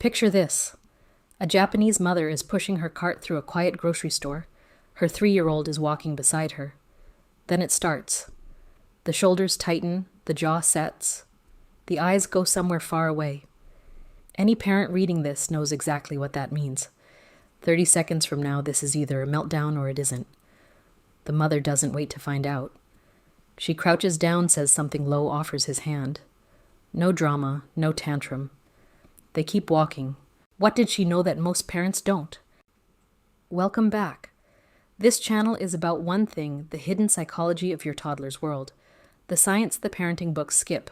Picture this. A Japanese mother is pushing her cart through a quiet grocery store. Her 3-year-old is walking beside her. Then it starts. The shoulders tighten, the jaw sets. The eyes go somewhere far away. Any parent reading this knows exactly what that means. 30 seconds from now, this is either a meltdown or it isn't. The mother doesn't wait to find out. She crouches down, says something low, offers his hand. No drama, no tantrum. They keep walking. What did she know that most parents don't? Welcome back. This channel is about one thing, the hidden psychology of your toddler's world. The science the parenting books skip.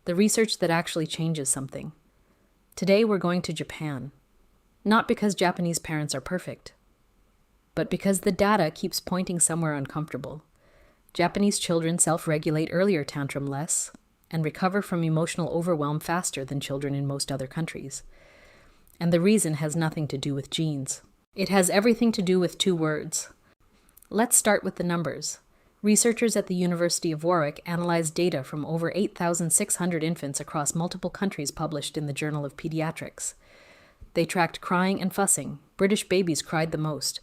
The research that actually changes something. Today we're going to Japan. Not because Japanese parents are perfect, but because the data keeps pointing somewhere uncomfortable. Japanese children self-regulate earlier, tantrum less, and recover from emotional overwhelm faster than children in most other countries. And the reason has nothing to do with genes. It has everything to do with 2 words. Let's start with the numbers. Researchers at the University of Warwick analyzed data from over 8,600 infants across multiple countries published in the Journal of Pediatrics. They tracked crying and fussing. British babies cried the most.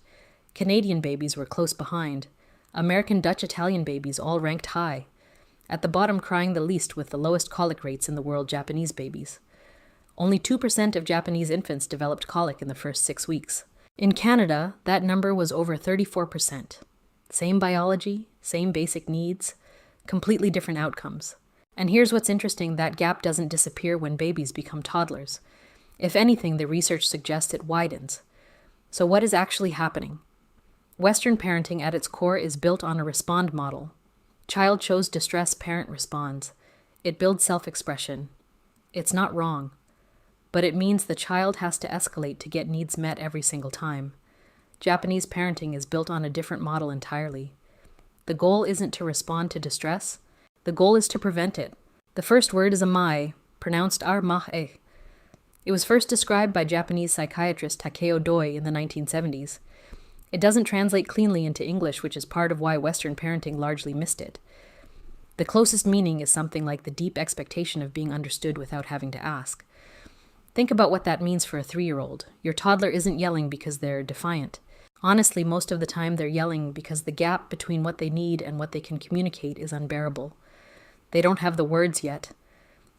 Canadian babies were close behind. American, Dutch, Italian babies all ranked high. At the bottom, crying the least with the lowest colic rates in the world, Japanese babies. Only 2% of Japanese infants developed colic in the first 6 weeks. In Canada, that number was over 34%. Same biology, same basic needs, completely different outcomes. And here's what's interesting, that gap doesn't disappear when babies become toddlers. If anything, the research suggests it widens. So what is actually happening? Western parenting at its core is built on a respond model. Child shows distress, parent responds. It builds self-expression. It's not wrong, but it means the child has to escalate to get needs met every single time. Japanese parenting is built on a different model entirely. The goal isn't to respond to distress. The goal is to prevent it. The first word is Amae, pronounced Amae. It was first described by Japanese psychiatrist Takeo Doi in the 1970s. It doesn't translate cleanly into English, which is part of why Western parenting largely missed it. The closest meaning is something like the deep expectation of being understood without having to ask. Think about what that means for a 3-year-old. Your toddler isn't yelling because they're defiant. Honestly, most of the time they're yelling because the gap between what they need and what they can communicate is unbearable. They don't have the words yet.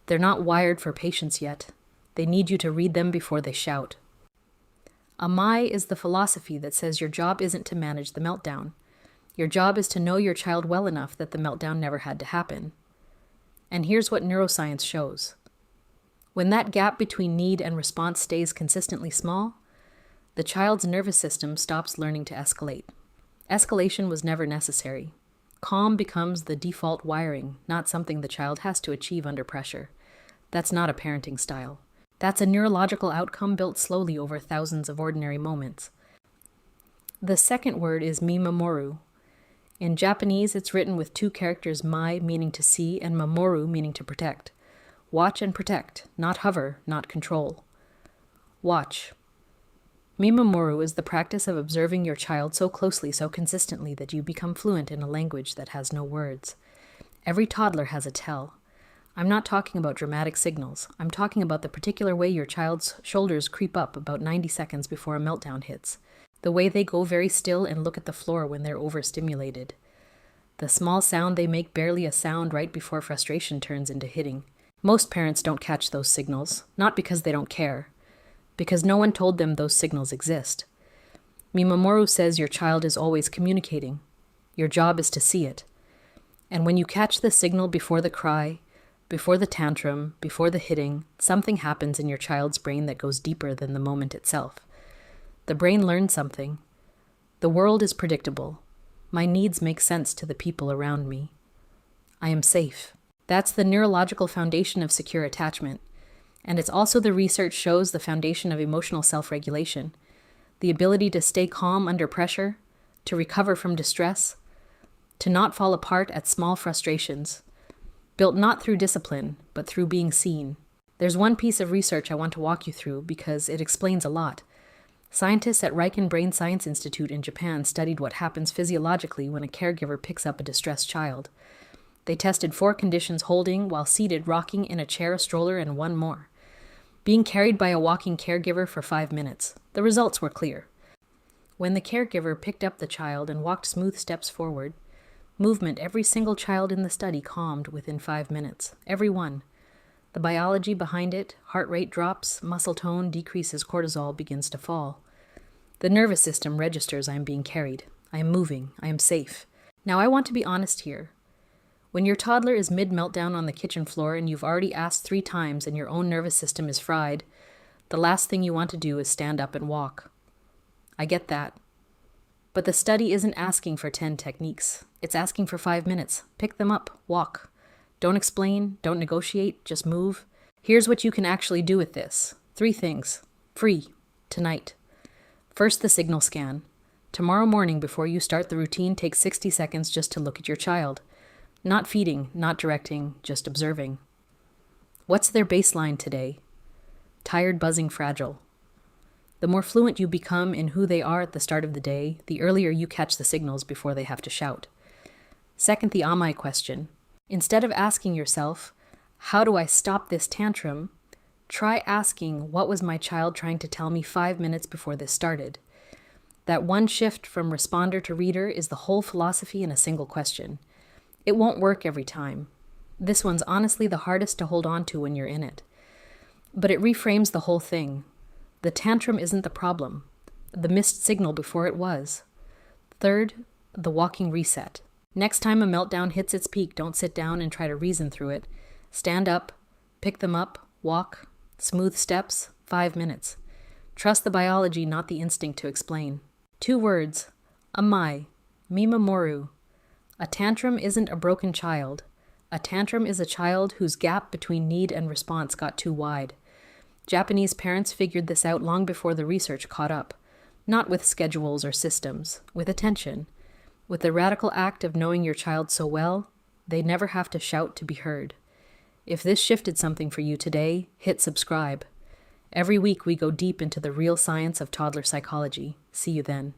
They're not wired for patience yet. They need you to read them before they shout. Amae is the philosophy that says your job isn't to manage the meltdown. Your job is to know your child well enough that the meltdown never had to happen. And here's what neuroscience shows. When that gap between need and response stays consistently small, the child's nervous system stops learning to escalate. Escalation was never necessary. Calm becomes the default wiring, not something the child has to achieve under pressure. That's not a parenting style. That's a neurological outcome built slowly over thousands of ordinary moments. The second word is Mimamoru. In Japanese, it's written with 2 characters, mai meaning to see and mamoru meaning to protect. Watch and protect, not hover, not control. Watch. Mimamoru is the practice of observing your child so closely, so consistently that you become fluent in a language that has no words. Every toddler has a tell. I'm not talking about dramatic signals. I'm talking about the particular way your child's shoulders creep up about 90 seconds before a meltdown hits. The way they go very still and look at the floor when they're overstimulated. The small sound they make, barely a sound, right before frustration turns into hitting. Most parents don't catch those signals, not because they don't care, because no one told them those signals exist. Mimamoru says your child is always communicating. Your job is to see it. And when you catch the signal before the cry, before the tantrum, before the hitting, something happens in your child's brain that goes deeper than the moment itself. The brain learns something. The world is predictable. My needs make sense to the people around me. I am safe. That's the neurological foundation of secure attachment. And it's also the research shows the foundation of emotional self-regulation. The ability to stay calm under pressure, to recover from distress, to not fall apart at small frustrations. Built not through discipline, but through being seen. There's one piece of research I want to walk you through because it explains a lot. Scientists at Riken Brain Science Institute in Japan studied what happens physiologically when a caregiver picks up a distressed child. They tested 4 conditions: holding, while seated, rocking, in a chair, a stroller, and 1 more. Being carried by a walking caregiver for 5 minutes. The results were clear. When the caregiver picked up the child and walked smooth steps forward, movement every single child in the study calmed within 5 minutes. Every one. The biology behind it, heart rate drops, muscle tone decreases, cortisol begins to fall. The nervous system registers I am being carried. I am moving. I am safe. Now I want to be honest here. When your toddler is mid-meltdown on the kitchen floor and you've already asked 3 times and your own nervous system is fried, the last thing you want to do is stand up and walk. I get that. But the study isn't asking for 10 techniques. It's asking for 5 minutes. Pick them up. Walk. Don't explain. Don't negotiate. Just move. Here's what you can actually do with this. 3 things. Free. Tonight. First, the signal scan. Tomorrow morning before you start the routine, take 60 seconds just to look at your child. Not feeding, not directing, just observing. What's their baseline today? Tired, buzzing, fragile. The more fluent you become in who they are at the start of the day, the earlier you catch the signals before they have to shout. Second, the Amae question. Instead of asking yourself, how do I stop this tantrum? Try asking, what was my child trying to tell me 5 minutes before this started? That one shift from responder to reader is the whole philosophy in a single question. It won't work every time. This one's honestly the hardest to hold on to when you're in it. But it reframes the whole thing. The tantrum isn't the problem. The missed signal before it was. Third, the walking reset. Next time a meltdown hits its peak, don't sit down and try to reason through it. Stand up, pick them up, walk, smooth steps, 5 minutes. Trust the biology, not the instinct to explain. 2 words. Amae. Mimamoru. A tantrum isn't a broken child. A tantrum is a child whose gap between need and response got too wide. Japanese parents figured this out long before the research caught up. Not with schedules or systems, with attention. With the radical act of knowing your child so well, they never have to shout to be heard. If this shifted something for you today, hit subscribe. Every week we go deep into the real science of toddler psychology. See you then.